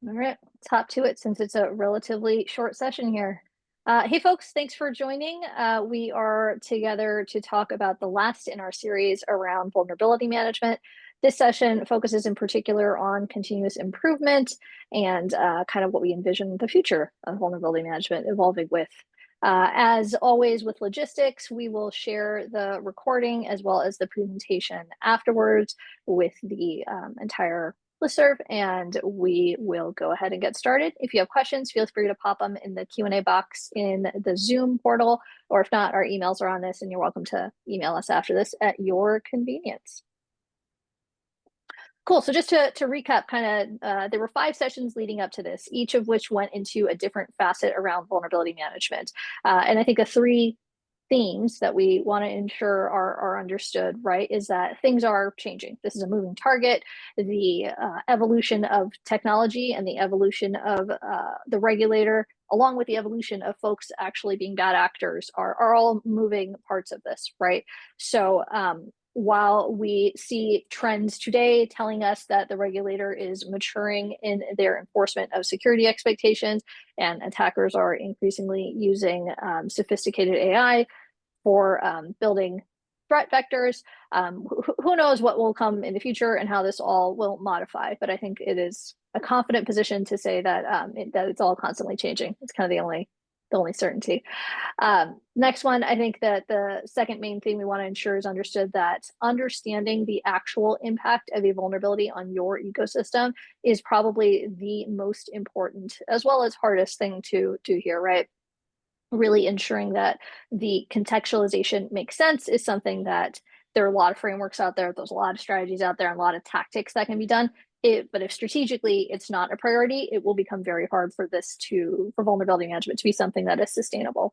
All right, let's hop to it since it's a relatively short session here. Hey, folks, thanks for joining. We are together to talk about the last in our series around vulnerability management. This session focuses in particular on continuous improvement and kind of what we envision the future of vulnerability management evolving with. As always with logistics, we will share the recording as well as the presentation afterwards with the entire listserv, and we will go ahead and get started. If you have questions, feel free to pop them in the Q&A box in the Zoom portal, or if not, our emails are on this, and you're welcome to email us after this at your convenience. Cool. So just to recap, kind of, there were 5 sessions leading up to this, each of which went into a different facet around vulnerability management. And I think the 3 themes that we want to ensure are understood, right, is that things are changing. This is a moving target. The evolution of technology and the evolution of the regulator, along with the evolution of folks actually being bad actors, are all moving parts of this, right? So while we see trends today telling us that the regulator is maturing in their enforcement of security expectations and attackers are increasingly using sophisticated AI for building threat vectors, who knows what will come in the future and how this all will modify. But I think it is a confident position to say that that it's all constantly changing. It's kind of the only certainty. Next one, I think that the second main thing we want to ensure is understood that understanding the actual impact of a vulnerability on your ecosystem is probably the most important as well as hardest thing to hear, right? Really ensuring that the contextualization makes sense is something that there are a lot of frameworks out there, there's a lot of strategies out there, and a lot of tactics that can be done. But if strategically it's not a priority, it will become very hard for vulnerability management to be something that is sustainable.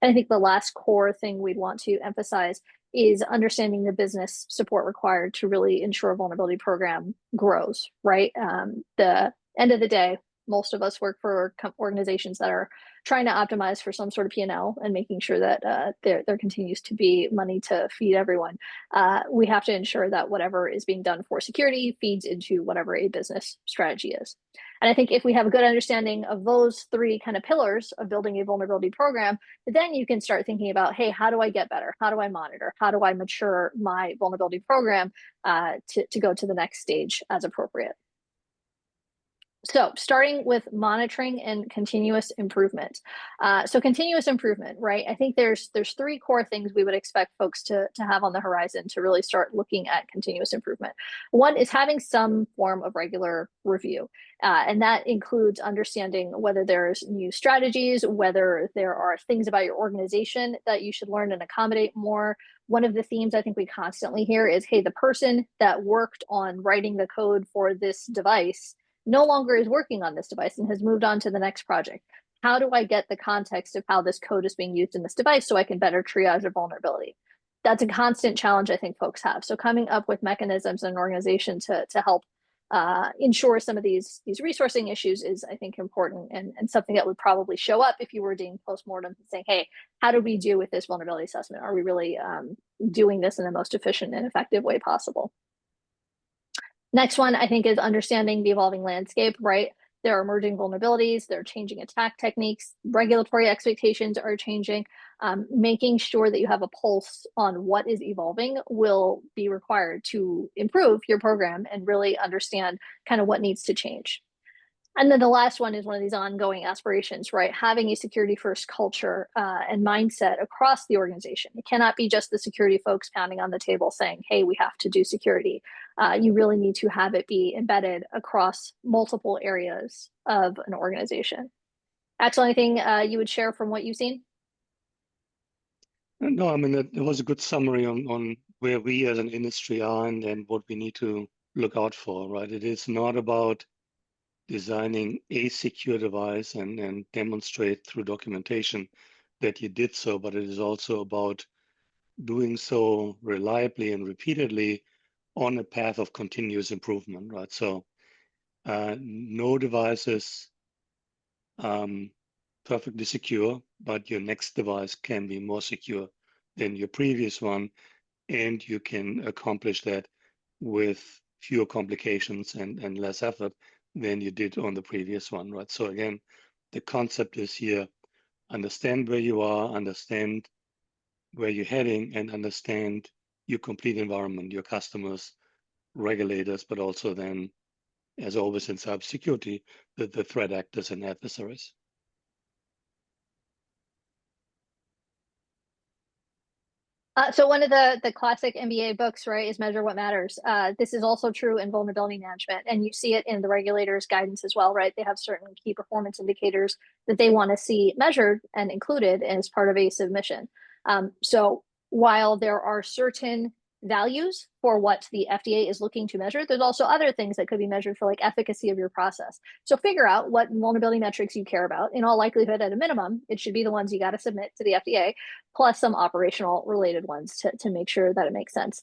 And I think the last core thing we'd want to emphasize is understanding the business support required to really ensure a vulnerability program grows, right? The end of the day, most of us work for organizations that are trying to optimize for some sort of P&L and making sure that there continues to be money to feed everyone. We have to ensure that whatever is being done for security feeds into whatever a business strategy is. And I think if we have a good understanding of those 3 kind of pillars of building a vulnerability program, then you can start thinking about, hey, how do I get better? How do I monitor? How do I mature my vulnerability program to go to the next stage as appropriate? So starting with monitoring and continuous improvement. So continuous improvement, right? I think there's 3 core things we would expect folks to have on the horizon to really start looking at continuous improvement. One is having some form of regular review. And that includes understanding whether there's new strategies, whether there are things about your organization that you should learn and accommodate more. One of the themes I think we constantly hear is, hey, the person that worked on writing the code for this device no longer is working on this device and has moved on to the next project. How do I get the context of how this code is being used in this device so I can better triage a vulnerability? That's a constant challenge I think folks have. So coming up with mechanisms in an organization to help ensure some of these resourcing issues is, I think, important and something that would probably show up if you were doing postmortem and saying, hey, how do we do with this vulnerability assessment? Are we really doing this in the most efficient and effective way possible? Next one, I think, is understanding the evolving landscape, right? There are emerging vulnerabilities, there are changing attack techniques, regulatory expectations are changing. Making sure that you have a pulse on what is evolving will be required to improve your program and really understand kind of what needs to change. And then the last one is one of these ongoing aspirations, right? Having a security first culture and mindset across the organization. It cannot be just the security folks pounding on the table saying, hey, we have to do security. You really need to have it be embedded across multiple areas of an organization. Axel, anything you would share from what you've seen? No, I mean, it was a good summary on where we as an industry are and what we need to look out for, right? It is not about designing a secure device and demonstrate through documentation that you did so, but it is also about doing so reliably and repeatedly on a path of continuous improvement, right? So no device is perfectly secure, but your next device can be more secure than your previous one, and you can accomplish that with fewer complications and less effort than you did on the previous one, right? So again, the concept is here, understand where you are, understand where you're heading, and understand your complete environment, your customers, regulators, but also then, as always in cybersecurity, the threat actors and adversaries. So one of the classic MBA books, right, is Measure What Matters. This is also true in vulnerability management, and you see it in the regulators' guidance as well, right? They have certain key performance indicators that they want to see measured and included as part of a submission. So while there are certain values for what the FDA is looking to measure, there's also other things that could be measured for like efficacy of your process. So figure out what vulnerability metrics you care about. In all likelihood, at a minimum, it should be the ones you got to submit to the FDA, plus some operational related ones to make sure that it makes sense.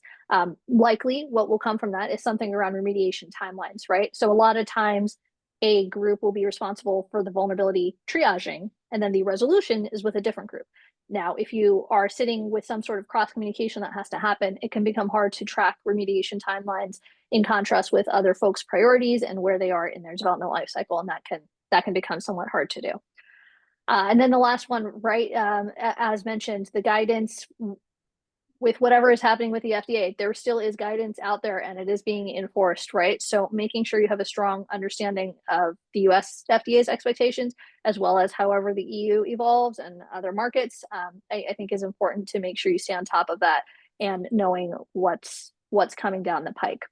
Likely, what will come from that is something around remediation timelines, right? So a lot of times, a group will be responsible for the vulnerability triaging, and then the resolution is with a different group. Now, if you are sitting with some sort of cross communication that has to happen, it can become hard to track remediation timelines in contrast with other folks' priorities and where they are in their development life cycle, and that can become somewhat hard to do. And then the last one, right, as mentioned, the guidance with whatever is happening with the FDA, there still is guidance out there and it is being enforced, right? So making sure you have a strong understanding of the US FDA's expectations, as well as however the EU evolves and other markets, I think is important to make sure you stay on top of that and knowing what's coming down the pike.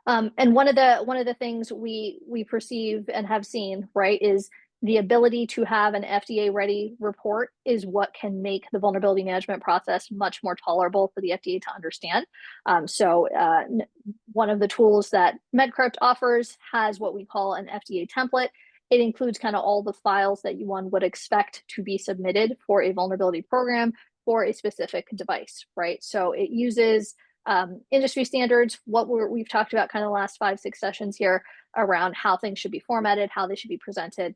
And one of the things we perceive and have seen, right, is the ability to have an FDA ready report is what can make the vulnerability management process much more tolerable for the FDA to understand. One of the tools that MedCrypt offers has what we call an FDA template. It includes kind of all the files that one would expect to be submitted for a vulnerability program for a specific device, right? So it uses industry standards, what we've talked about kind of the last 5-6 sessions here around how things should be formatted, how they should be presented.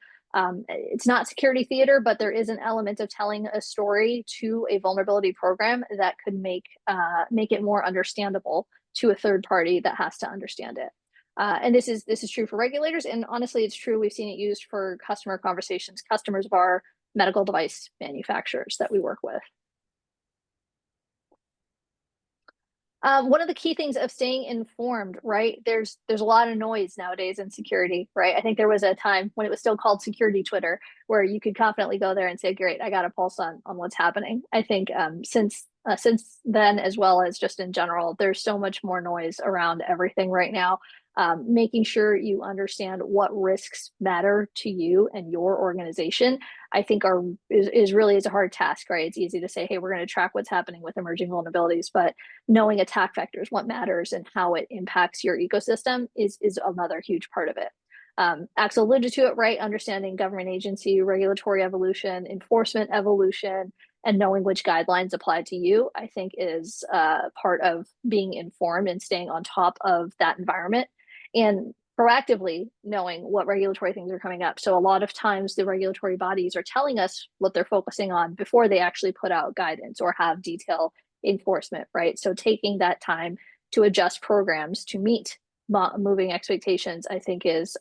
It's not security theater, but there is an element of telling a story to a vulnerability program that could make it more understandable to a third party that has to understand it. And this is true for regulators, and honestly, it's true. We've seen it used for customer conversations, customers of our medical device manufacturers that we work with. One of the key things of staying informed, right? There's a lot of noise nowadays in security, right? I think there was a time when it was still called security Twitter, where you could confidently go there and say, "Great, I got a pulse on what's happening." I think since then, as well as just in general, there's so much more noise around everything right now. Making sure you understand what risks matter to you and your organization, I think is really a hard task, right? It's easy to say, hey, we're going to track what's happening with emerging vulnerabilities, but knowing attack vectors, what matters and how it impacts your ecosystem is another huge part of it. Axel alluded to it, right? Understanding government agency, regulatory evolution, enforcement evolution, and knowing which guidelines apply to you, I think is part of being informed and staying on top of that environment and proactively knowing what regulatory things are coming up. So a lot of times the regulatory bodies are telling us what they're focusing on before they actually put out guidance or have detailed enforcement, right? So taking that time to adjust programs to meet moving expectations, I think is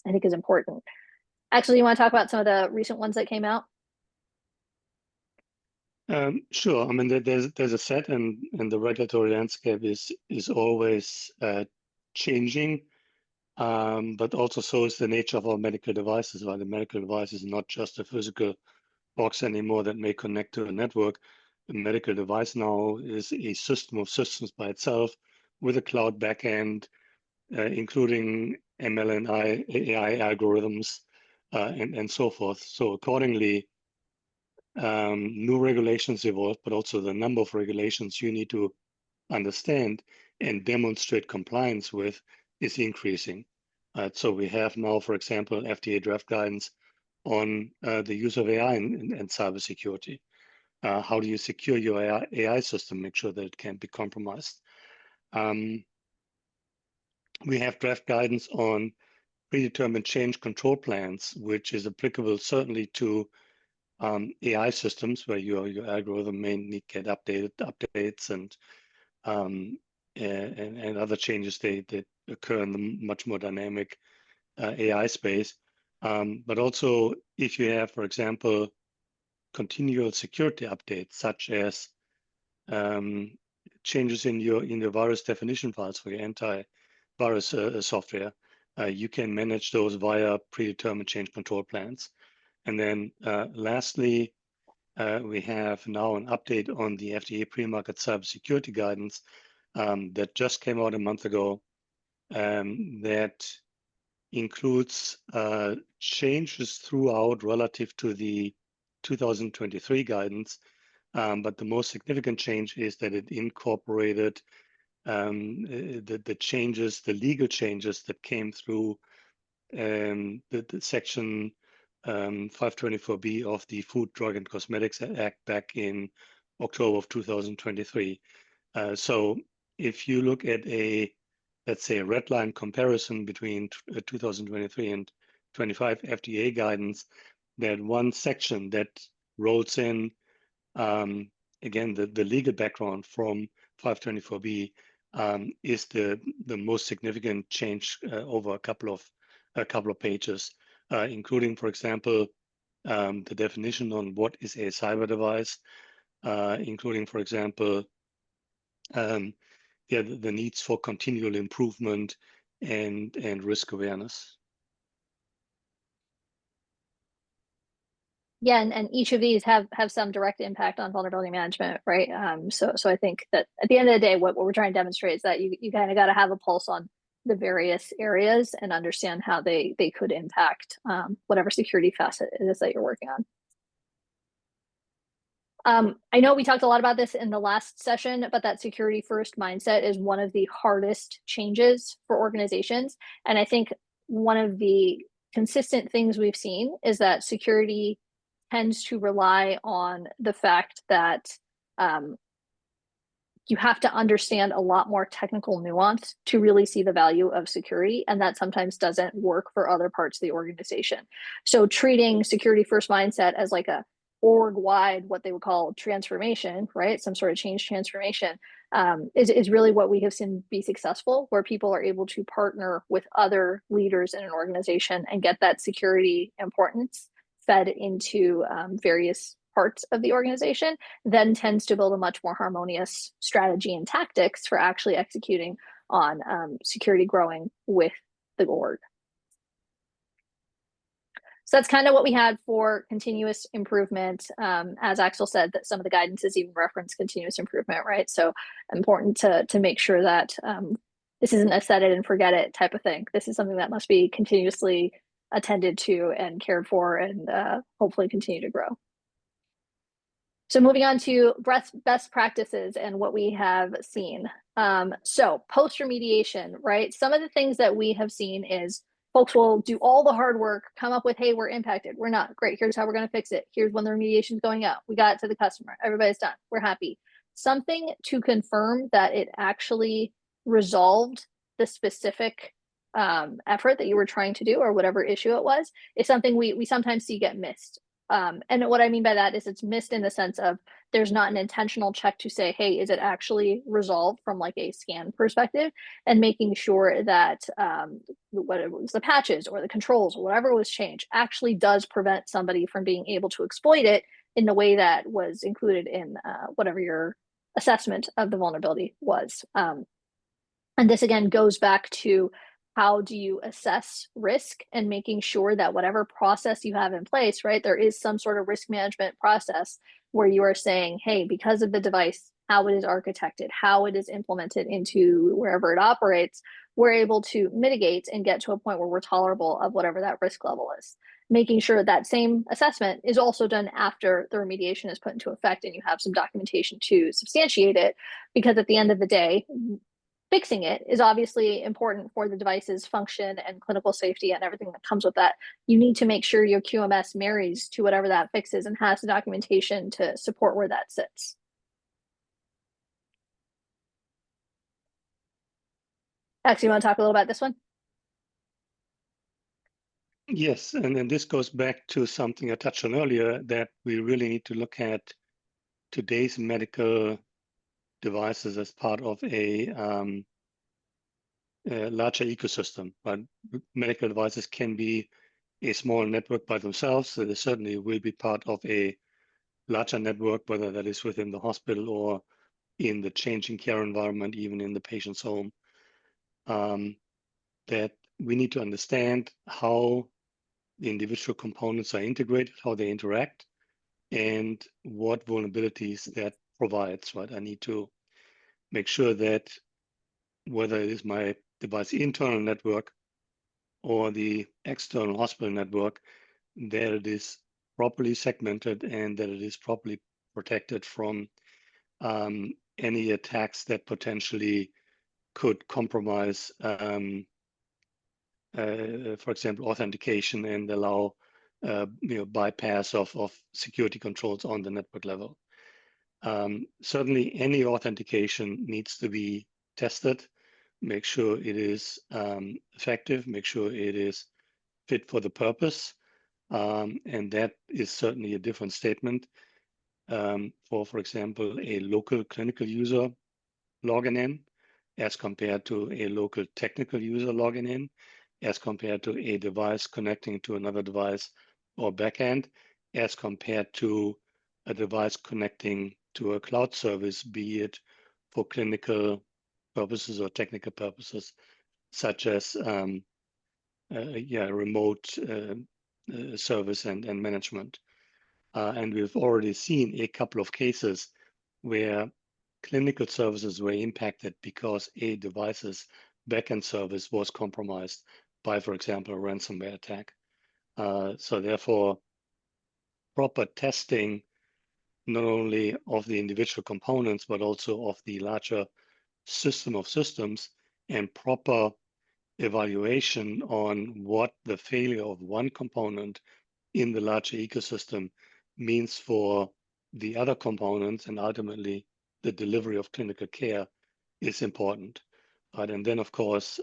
important. Actually, you want to talk about some of the recent ones that came out? Sure. I mean, there's a set, and the regulatory landscape is always changing. But also so is the nature of our medical devices, right? The medical device is not just a physical box anymore that may connect to a network. The medical device now is a system of systems by itself with a cloud backend, including ML and AI algorithms, and so forth. So accordingly, new regulations evolve, but also the number of regulations you need to understand and demonstrate compliance with is increasing. So we have now, for example, FDA draft guidance on the use of AI in cybersecurity. How do you secure your AI system, make sure that it can't be compromised? We have draft guidance on predetermined change control plans, which is applicable certainly to AI systems where your algorithm may need to get updates and and other changes that occur in the much more dynamic AI space. But also, if you have, for example, continual security updates, such as changes in your virus definition files for your anti-virus software, you can manage those via predetermined change control plans. And then lastly, we have now an update on the FDA pre-market cybersecurity guidance that just came out a month ago, that includes changes throughout relative to the 2023 guidance. But the most significant change is that it incorporated the changes, the legal changes that came through the section 524B of the Food, Drug, and Cosmetics Act back in October of 2023. So if you look at let's say, a red line comparison between 2023 and 25 FDA guidance, that one section that rolls in, again, the legal background from 524B is the most significant change over a couple of pages, including, for example, the definition on what is a cyber device, including, for example, the needs for continual improvement and risk awareness. Yeah, and each of these have some direct impact on vulnerability management, right? So I think that at the end of the day, what we're trying to demonstrate is that you kind of got to have a pulse on the various areas and understand how they could impact whatever security facet it is that you're working on. I know we talked a lot about this in the last session, but that security first mindset is one of the hardest changes for organizations. And I think one of the consistent things we've seen is that security tends to rely on the fact that you have to understand a lot more technical nuance to really see the value of security, and that sometimes doesn't work for other parts of the organization. So treating security first mindset as like a org-wide, what they would call transformation, right? Some sort of change transformation is really what we have seen be successful, where people are able to partner with other leaders in an organization and get that security importance fed into various parts of the organization, then tends to build a much more harmonious strategy and tactics for actually executing on security growing with the org. So that's kind of what we had for continuous improvement. As Axel said, that some of the guidances even reference continuous improvement, right? So important to make sure that this isn't a set it and forget it type of thing. This is something that must be continuously attended to and cared for, and hopefully continue to grow. So moving on to best practices and what we have seen. So post remediation, right? Some of the things that we have seen is folks will do all the hard work, come up with, hey, we're impacted. We're not. Great. Here's how we're going to fix it. Here's when the remediation is going out. We got it to the customer. Everybody's done. We're happy. Something to confirm that it actually resolved the specific effort that you were trying to do, or whatever issue it was, is something we sometimes see get missed. And what I mean by that is it's missed in the sense of there's not an intentional check to say, hey, is it actually resolved from like a scan perspective, and making sure that whether it was the patches or the controls or whatever was changed actually does prevent somebody from being able to exploit it in the way that was included in whatever your assessment of the vulnerability was. And this again goes back to how do you assess risk and making sure that whatever process you have in place, right, there is some sort of risk management process where you are saying, hey, because of the device, how it is architected, how it is implemented into wherever it operates, we're able to mitigate and get to a point where we're tolerable of whatever that risk level is. Making sure that same assessment is also done after the remediation is put into effect and you have some documentation to substantiate it, because at the end of the day, fixing it is obviously important for the device's function and clinical safety and everything that comes with that. You need to make sure your QMS marries to whatever that fix is and has the documentation to support where that sits. Actually, you want to talk a little about this one? Yes, and then this goes back to something I touched on earlier, that we really need to look at today's medical devices as part of a larger ecosystem. But medical devices can be a small network by themselves, so they certainly will be part of a larger network, whether that is within the hospital or in the changing care environment, even in the patient's home. That we need to understand how the individual components are integrated, how they interact, and what vulnerabilities that provides, right? I need to make sure that whether it is my device internal network or the external hospital network, that it is properly segmented and that it is properly protected from any attacks that potentially could compromise, for example, authentication and allow bypass of security controls on the network level. Certainly, any authentication needs to be tested. Make sure it is effective. Make sure it is fit for the purpose. And that is certainly a different statement for example, a local clinical user logging in as compared to a local technical user logging in, as compared to a device connecting to another device or backend, as compared to a device connecting to a cloud service, be it for clinical purposes or technical purposes, such as remote service and management. And we've already seen a couple of cases where clinical services were impacted because a device's backend service was compromised by, for example, a ransomware attack. So therefore, proper testing, not only of the individual components, but also of the larger system of systems, and proper evaluation on what the failure of one component in the larger ecosystem means for the other components and ultimately the delivery of clinical care is important. Right? And then, of course,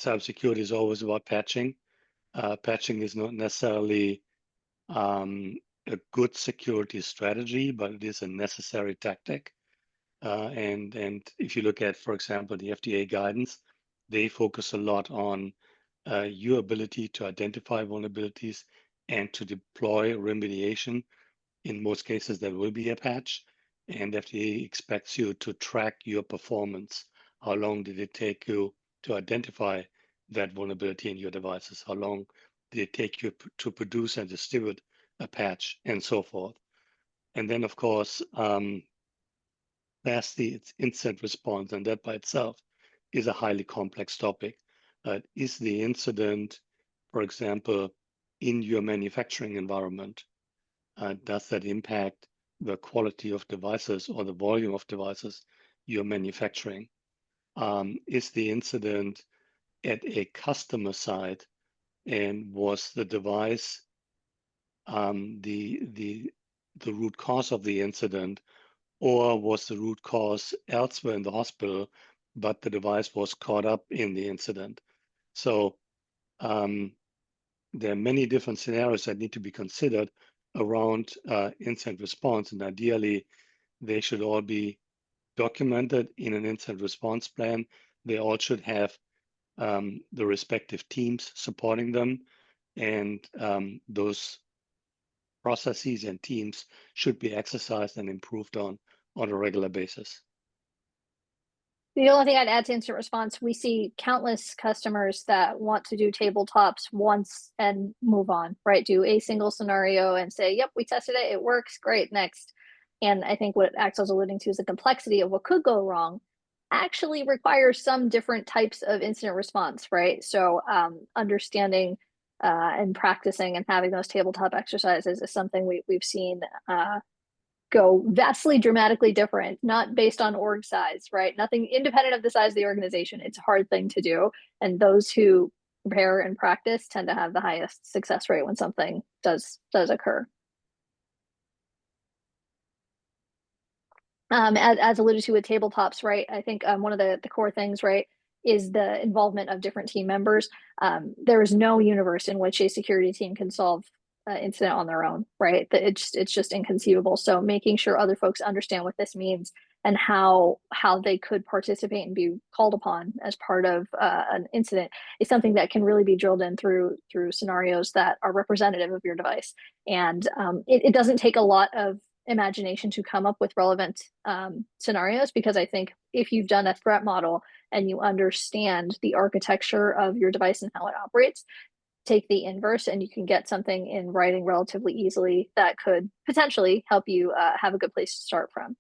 cybersecurity is always about patching. Patching is not necessarily a good security strategy, but it is a necessary tactic. And if you look at, for example, the FDA guidance, they focus a lot on your ability to identify vulnerabilities and to deploy remediation. In most cases, there will be a patch, and FDA expects you to track your performance. How long did it take you to identify that vulnerability in your devices? How long did it take you to produce and distribute a patch, and so forth? And then, of course, lastly, it's incident response, and that by itself is a highly complex topic. Is the incident, for example, in your manufacturing environment? Does that impact the quality of devices or the volume of devices you're manufacturing? Is the incident at a customer side, and was the device the root cause of the incident, or was the root cause elsewhere in the hospital, but the device was caught up in the incident? So there are many different scenarios that need to be considered around incident response, and ideally, they should all be documented in an incident response plan. They all should have the respective teams supporting them, and those processes and teams should be exercised and improved on a regular basis. The only thing I'd add to incident response, we see countless customers that want to do tabletops once and move on, right? Do a single scenario and say, yep, we tested it, it works, great, next. And I think what Axel's alluding to is the complexity of what could go wrong actually requires some different types of incident response, right? So understanding and practicing and having those tabletop exercises is something we've seen go vastly dramatically different, not based on org size, right? Nothing independent of the size of the organization. It's a hard thing to do. And those who prepare and practice tend to have the highest success rate when something does occur. As alluded to with tabletops, right? I think one of the core things, right, is the involvement of different team members. There is no universe in which a security team can solve incident on their own, right? That it's just inconceivable. So making sure other folks understand what this means and how they could participate and be called upon as part of an incident is something that can really be drilled in through scenarios that are representative of your device. And it doesn't take a lot of imagination to come up with relevant scenarios, because I think if you've done a threat model and you understand the architecture of your device and how it operates, take the inverse and you can get something in writing relatively easily that could potentially help you have a good place to start from.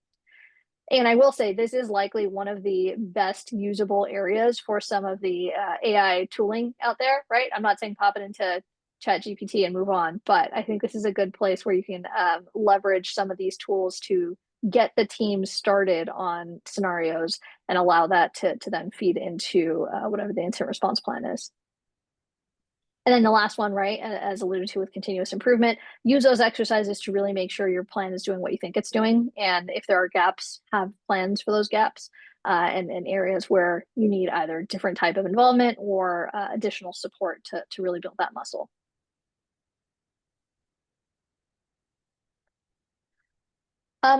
And I will say this is likely one of the best usable areas for some of the AI tooling out there, right? I'm not saying pop it into Chat GPT and move on, but I think this is a good place where you can leverage some of these tools to get the team started on scenarios and allow that to then feed into whatever the incident response plan is. And then the last one, right, as alluded to with continuous improvement, use those exercises to really make sure your plan is doing what you think it's doing. And if there are gaps, have plans for those gaps and areas where you need either different type of involvement or additional support to really build that muscle.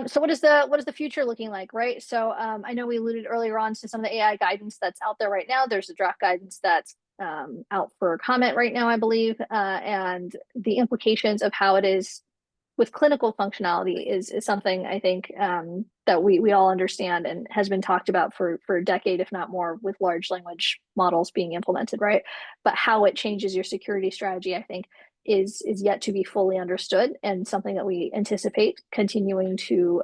So what is the future looking like, right? So I know we alluded earlier on to some of the AI guidance that's out there right now. There's a draft guidance that's out for comment right now, I believe, and the implications of how it is with clinical functionality is something I think that we all understand and has been talked about for a decade, if not more, with large language models being implemented, right? But how it changes your security strategy, I think, is yet to be fully understood and something that we anticipate continuing to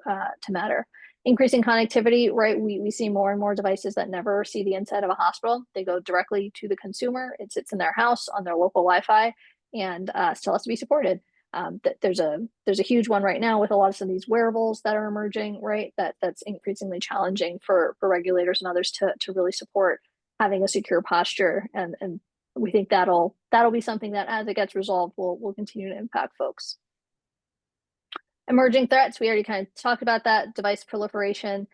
matter. Increasing connectivity, right? We see more and more devices that never see the inside of a hospital. They go directly to the consumer. It sits in their house on their local Wi-Fi and still has to be supported. There's a huge one right now with a lot of some of these wearables that are emerging, right? That's increasingly challenging for regulators and others to really support having a secure posture, and we think that'll be something that as it gets resolved will continue to impact folks. Emerging threats, we already kind of talked about that. Device proliferation.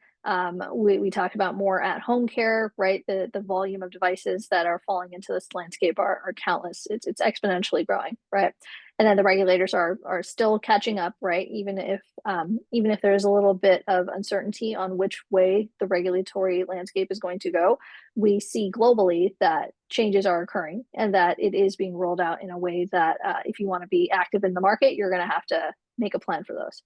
We talked about more at-home care, right? The volume of devices that are falling into this landscape are countless. It's exponentially growing, right? And then the regulators are still catching up, right? Even if there's a little bit of uncertainty on which way the regulatory landscape is going to go, we see globally that changes are occurring and that it is being rolled out in a way that if you want to be active in the market, you're going to have to make a plan for those.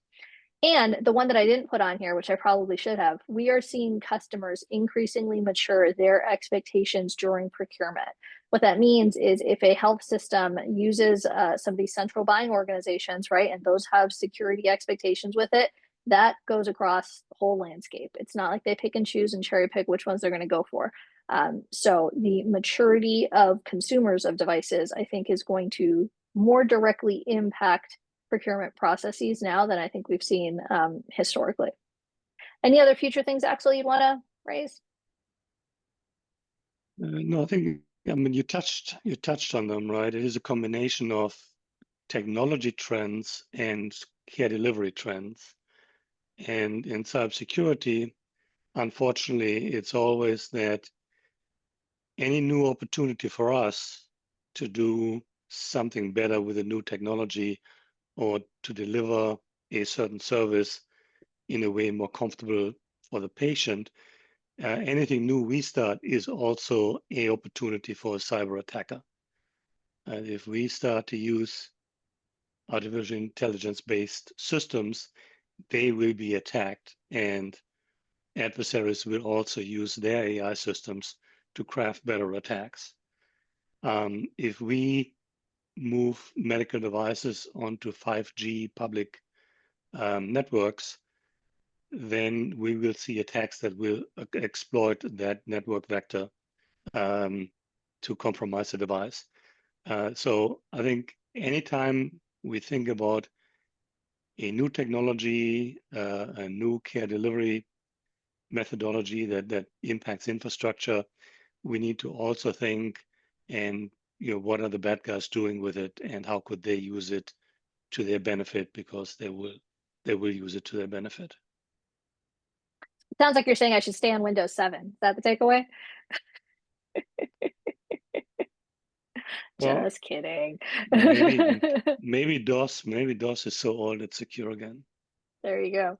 And the one that I didn't put on here, which I probably should have, we are seeing customers increasingly mature their expectations during procurement. What that means is if a health system uses some of these central buying organizations, right, and those have security expectations with it, that goes across the whole landscape. It's not like they pick and choose and cherry pick which ones they're going to go for. So the maturity of consumers of devices, I think, is going to more directly impact procurement processes now than I think we've seen historically. Any other future things, Axel, you'd want to raise? No, I mean you touched on them, right? It is a combination of technology trends and care delivery trends. And in cybersecurity, unfortunately, it's always that any new opportunity for us to do something better with a new technology or to deliver a certain service in a way more comfortable for the patient, anything new we start is also an opportunity for a cyber attacker. And if we start to use artificial intelligence-based systems, they will be attacked, and adversaries will also use their AI systems to craft better attacks. If we move medical devices onto 5G public networks, then we will see attacks that will exploit that network vector to compromise the device. So I think anytime we think about a new technology, a new care delivery methodology that impacts infrastructure, we need to also think, and what are the bad guys doing with it, and how could they use it to their benefit, because they will use it to their benefit. Sounds like you're saying I should stay on Windows 7. Is that the takeaway? Well, Just kidding. maybe maybe DOS is so old it's secure again. There you go.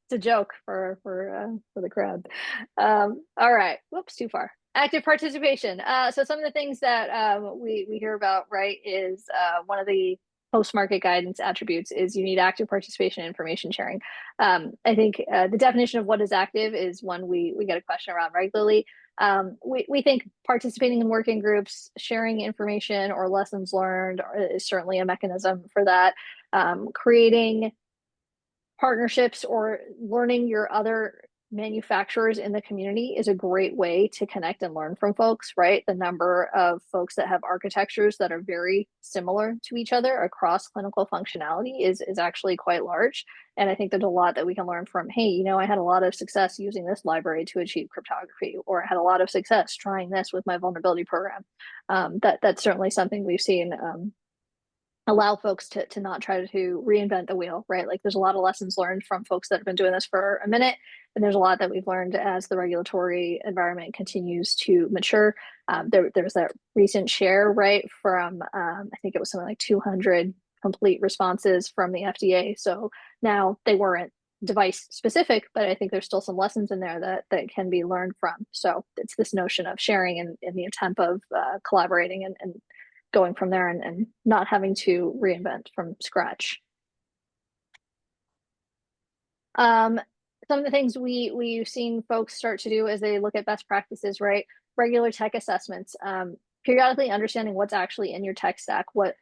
It's a joke for the crowd. All right. Whoops, too far. Active participation. So some of the things that we hear about, right, is one of the post-market guidance attributes is you need active participation in information sharing. I think the definition of what is active is one we get a question around regularly. We think participating in working groups, sharing information or lessons learned is certainly a mechanism for that. Creating partnerships or learning your other manufacturers in the community is a great way to connect and learn from folks, right? The number of folks that have architectures that are very similar to each other across clinical functionality is actually quite large. And I think there's a lot that we can learn from, hey, you know, I had a lot of success using this library to achieve cryptography, or I had a lot of success trying this with my vulnerability program. That's certainly something we've seen allow folks to not try to reinvent the wheel, right? Like there's a lot of lessons learned from folks that have been doing this for a minute, and there's a lot that we've learned as the regulatory environment continues to mature. There's that recent share, right, from I think it was something like 200 complete responses from the FDA. So now they weren't device specific, but I think there's still some lessons in there that can be learned from. So it's this notion of sharing in the attempt of collaborating and going from there and not having to reinvent from scratch. Some of the things we've seen folks start to do as they look at best practices, right? Regular tech assessments, periodically understanding what's actually in your tech stack. What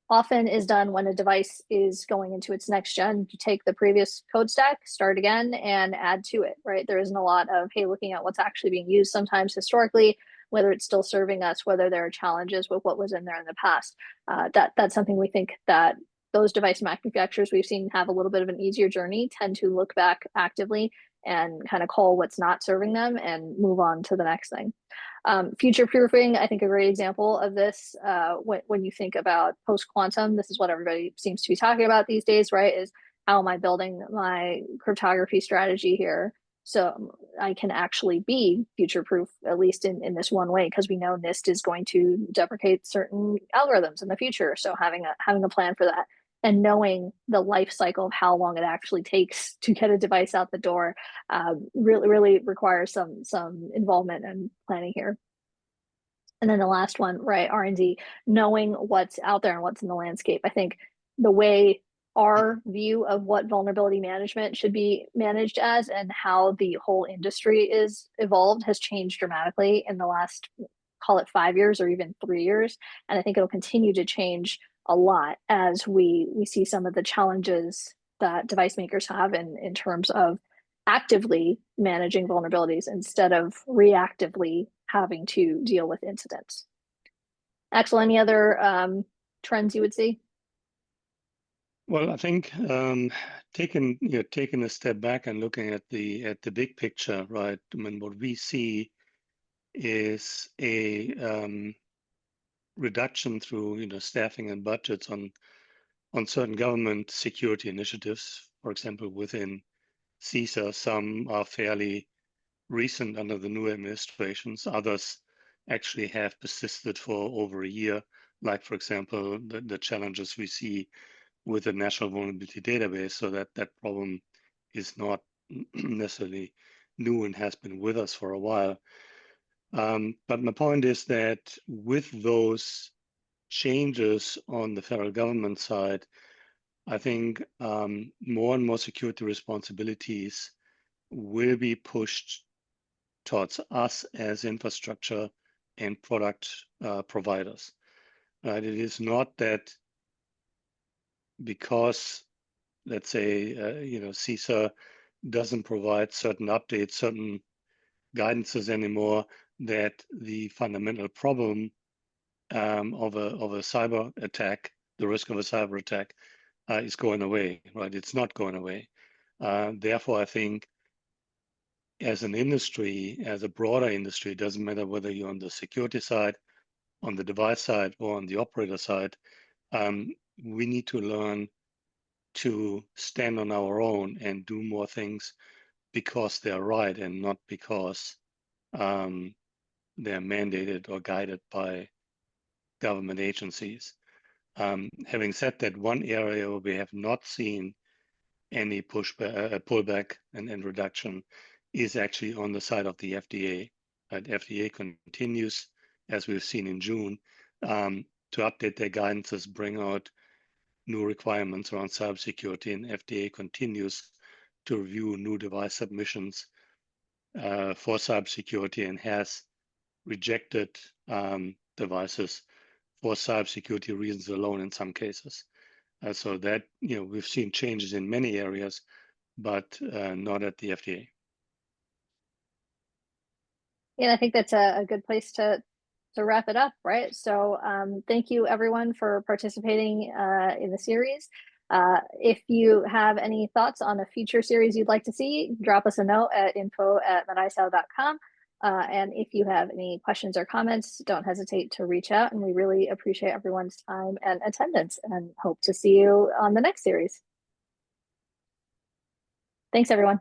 often is done when a device is going into its next gen, you take the previous code stack, start again, and add to it, right? There isn't a lot of, hey, looking at what's actually being used sometimes historically, whether it's still serving us, whether there are challenges with what was in there in the past. That's something we think that those device manufacturers we've seen have a little bit of an easier journey, tend to look back actively and kind of call what's not serving them and move on to the next thing. Future proofing, I think a great example of this when you think about post quantum, this is what everybody seems to be talking about these days, right? Is how am I building my cryptography strategy here so I can actually be future proof, at least in this one way, because we know NIST is going to deprecate certain algorithms in the future. So having a plan for that and knowing the life cycle of how long it actually takes to get a device out the door really requires some involvement and planning here. And then the last one, right, R&D, knowing what's out there and what's in the landscape. I think the way our view of what vulnerability management should be managed as and how the whole industry is evolved has changed dramatically in the last, call it 5 years or even 3 years. And I think it'll continue to change a lot as we see some of the challenges that device makers have in terms of actively managing vulnerabilities instead of reactively having to deal with incidents. Axel, any other trends you would see? Well, I think taking a step back and looking at the big picture, right? I mean, what we see is a reduction through staffing and budgets on certain government security initiatives. For example, within CISA, some are fairly recent under the new administrations. Others actually have persisted for over a year, like, for example, the challenges we see with the National Vulnerability Database. So that problem is not necessarily new and has been with us for a while. But my point is that with those changes on the federal government side, I think more and more security responsibilities will be pushed towards us as infrastructure and product providers. Right? It is not that because, let's say, CISA doesn't provide certain updates, certain guidances anymore, that the fundamental problem of a cyber attack, the risk of a cyber attack, is going away. Right? It's not going away. Therefore, I think as an industry, as a broader industry, it doesn't matter whether you're on the security side, on the device side, or on the operator side, we need to learn to stand on our own and do more things because they're right and not because they're mandated or guided by government agencies. Having said that, one area where we have not seen any pullback and reduction is actually on the side of the FDA. FDA continues, as we've seen in June, to update their guidances, bring out new requirements around cybersecurity, and FDA continues to review new device submissions for cybersecurity and has rejected devices for cybersecurity reasons alone in some cases. So that, we've seen changes in many areas, but not at the FDA. And I think that's a good place to wrap it up, right? So thank you everyone for participating in the series. If you have any thoughts on a future series you'd like to see, drop us a note at info@medicel.com. And if you have any questions or comments, don't hesitate to reach out. And we really appreciate everyone's time and attendance and hope to see you on the next series. Thanks, everyone.